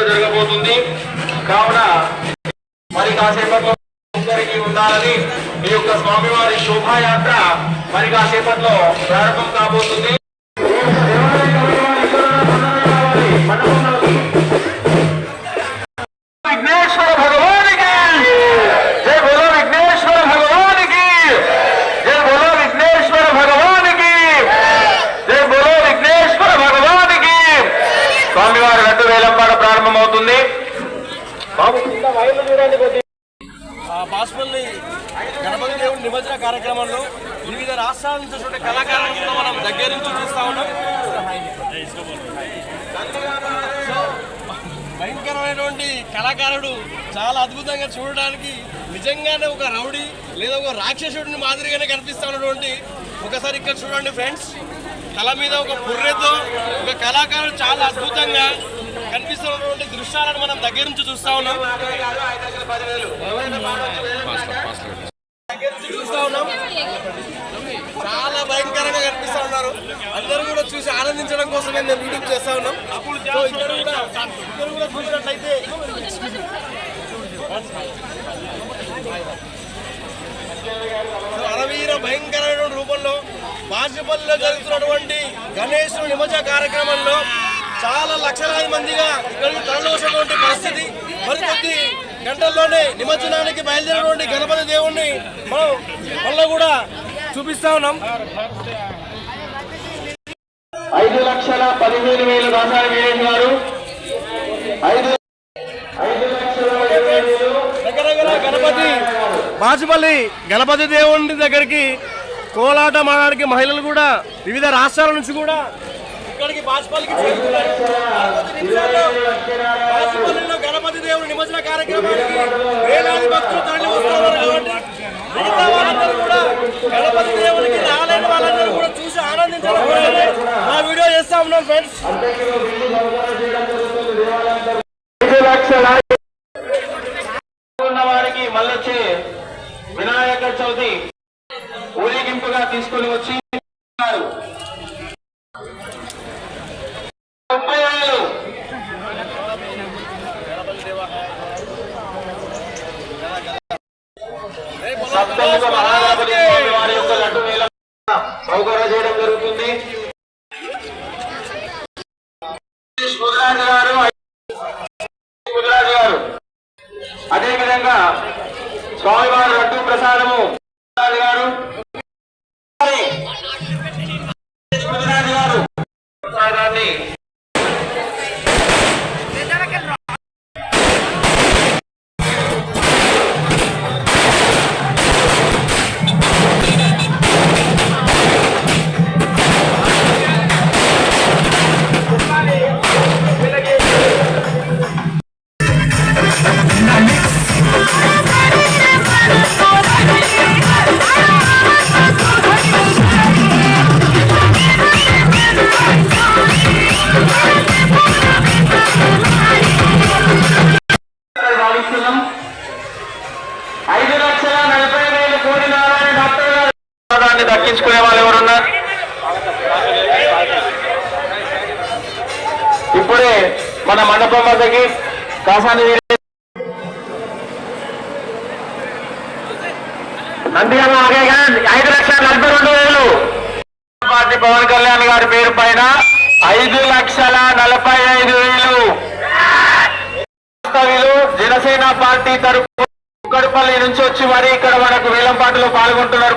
జరగబోతుంది కావున మరి కాసేపట్లో ఉండాలని ఈ యొక్క స్వామివారి శోభాయాత్ర మరి కాసేపట్లో ప్రారంభం కాబోతుంది. విఘ్నేశ్వర భగవానికి జై బోలో, విఘ్నేశ్వర భగవానికి జై బోలో, విఘ్నేశ్వర భగవానికి జై బోలో, విఘ్నేశ్వర భగవానికి. స్వామివారి రథ వేలంపాట ప్రారంభమవుతుంది. బాస్పల్లి గణపతి దేవుడి నిమజ్జన కార్యక్రమంలో వివిధ రాష్ట్రాల నుంచి కళాకారులను మనం దగ్గర నుంచి చూస్తూ ఉన్నాం. భయంకరమైనటువంటి కళాకారుడు చాలా అద్భుతంగా చూడడానికి నిజంగానే ఒక రౌడీ లేదా ఒక రాక్షసుడిని మాదిరిగానే కనిపిస్తూ ఉన్నటువంటి ఒకసారి ఇక్కడ చూడండి ఫ్రెండ్స్, తల మీద ఒక పుర్రెతో ఒక కళాకారుడు చాలా అద్భుతంగా కనిపిస్తున్నటువంటి దృశ్యాలను మనం దగ్గర నుంచి చూస్తా ఉన్నాం. చాలా భయంకరంగా కనిపిస్తా ఉన్నారు. అందరూ కూడా చూసి ఆనందించడం కోసమే మేము వీడియో చేస్తా ఉన్నాం. ఇక్కడ కూడా చూసినట్లయితే అరవీర భయంకరమైన రూపంలో బాజ్పల్లిలో జరుగుతున్నటువంటి గణేశుడు నిమజ్జన కార్యక్రమంలో చాలా లక్షలాది మందిగా ఇక్కడికి తరలివచ్చినటువంటి పరిస్థితి. మరికొద్ది గంటల్లోనే నిమజ్జనానికి బయలుదేరినటువంటి గణపతి దేవుణ్ణి మనం మళ్ళీ కూడా చూపిస్తా ఉన్నాం. 5,15,000 దాసారి వీరేష్ గారు, గణపతి బాజ్పల్లి గణపతి దేవుని దగ్గరికి కోలాట మాడడానికి మహిళలు కూడా వివిధ రాష్ట్రాల నుంచి కూడా ఇక్కడికి బాజ్పల్లికి చేరుకున్నారు. లక్షల ఉన్న వారికి మళ్ళొచ్చి వినాయక చవితి ఊరేగింపుగా తీసుకుని వచ్చి 30,000 సప్తముఖ మహాగణపతి స్వామి వారి యొక్క లడ్డు వేలం సౌకర్యం చేయడం జరుగుతుంది. ముదిరాజు గారు అదేవిధంగా స్వామివారి లడ్డు ప్రసాదము గారు ముదిరాజు గారు ప్రసాదాన్ని భావిస్తున్నాం. 5,40,000 కోడి నారాయణ డాక్టర్ గారు దాన్ని దక్కించుకునే వాళ్ళు ఎవరున్నారు? ఇప్పుడే మన మండపం వద్దకి కాసాని నంద్యాల 5,42,000 పార్టీ పవన్ కళ్యాణ్ గారి పేరు పైన 5,45,000 జనసేన పార్టీ తరఫు కుక్కడపల్లి నుంచి వచ్చి మరి ఇక్కడ మనకు వేలంపాటలో పాల్గొంటున్నారు.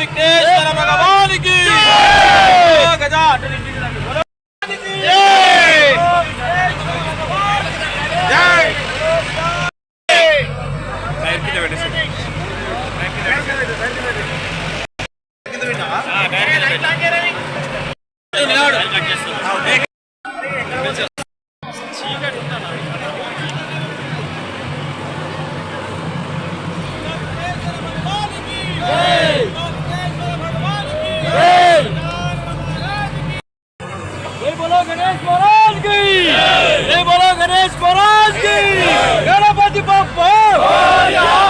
విఘ్నేశ్వర భగవానికి గజా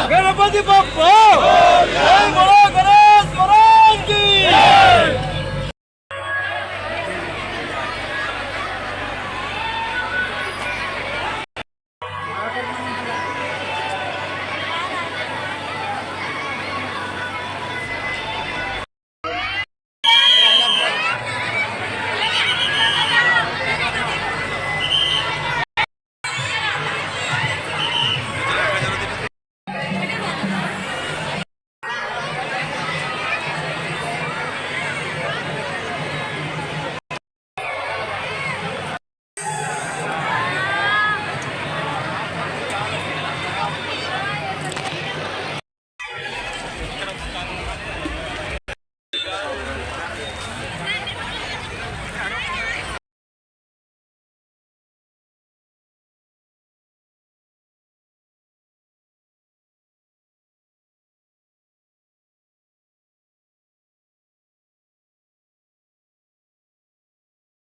गणपति बप्पा